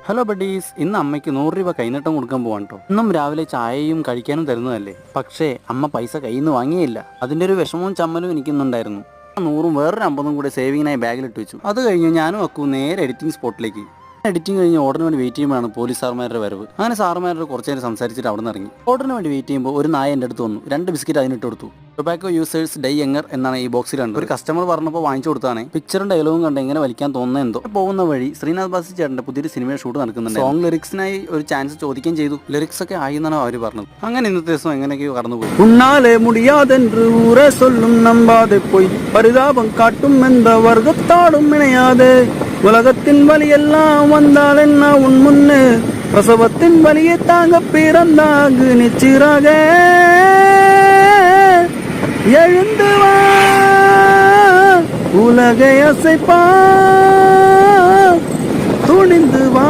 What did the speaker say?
Hello buddies, ഇന്ന് അമ്മയ്ക്ക് 100 രൂപ കൈനീട്ടം കൊടുക്കാൻ പോവാൻ കേട്ടോ. ഇന്നും രാവിലെ ചായയും കഴിക്കാനും തരുന്നതല്ലേ, പക്ഷേ അമ്മ പൈസ കയ്യിൽ നിന്ന് വാങ്ങിയില്ല. അതിൻ്റെ ഒരു വിഷമവും ചമ്മലും എനിക്കുന്നുണ്ടായിരുന്നു. 100 വേറൊരു 50 കൂടെ സേവിങ്ങിനായി ബാഗിലിട്ട് വെച്ചു. അത് കഴിഞ്ഞ് ഞാനും അക്കു നേരെ എഡിറ്റിംഗ് സ്പോട്ടിലേക്ക്. എഡിറ്റിംഗ് കഴിഞ്ഞ് ഓർഡറിന് വേണ്ടി വെയിറ്റ് ചെയ്യുമ്പോഴാണ് പോലീസ് സാർമാരുടെ വരവ്. അങ്ങനെ സാർമാരുടെ കുറച്ച് നേരം സംസാരിച്ചിട്ട് അവിടെ നിന്ന് ഇറങ്ങി. ഓർഡറിന് വേണ്ടി വെയിറ്റ് ചെയ്യുമ്പോൾ ഒരു നായ എൻ്റെ അടുത്ത് വന്നു. 2 ബിസ്ക്കറ്റ് അതിനിട്ട് കൊടുത്തു. ടൊബാക്കോ യൂസേഴ്സ് ഡൈ യങ്ങർ എന്നാണ് ഈ ബോക്സിൽ കണ്ടത്. ഒരു കസ്റ്റമർ പറഞ്ഞപ്പോൾ വാങ്ങിച്ചു കൊടുത്താണ്. പിക്ചറും ഡയലോഗും കണ്ട് എങ്ങനെ വലിക്കാൻ തോന്നുന്നത് എന്തോ. പോകുന്ന വഴി ശ്രീനാഥ് ബാസി ചേട്ടൻ്റെ പുതിയൊരു സിനിമയുടെ ഷൂട്ട് നടക്കുന്നുണ്ട്. സോങ് ലിറിക്സിനായി ഒരു ചാൻസ് ചോദിക്കുകയും ചെയ്തു. ലിറിക്സ് ഒക്കെ ആയി എന്നാണ് അവർ പറഞ്ഞത്. അങ്ങനെ ഇന്നത്തെ ദിവസം എങ്ങനെയൊക്കെയോ കടന്നുപോയി. ഉണ്ണാലെ മുടിയാതെன்று ஊரே சொல்லும் நம்பாதே போய் பரிதாபம் காட்டும் எந்த வர்க்கத்தாடும் இணையாதே உலகத்தின் வலியெல்லாம் வந்தால் என்ன உன் முன்னே பிரசவத்தின் வலியை தாங்க பிறந்தாங்கு நிச்சிராக எழுந்து வா உலகை அசைப்பா துணிந்து வா.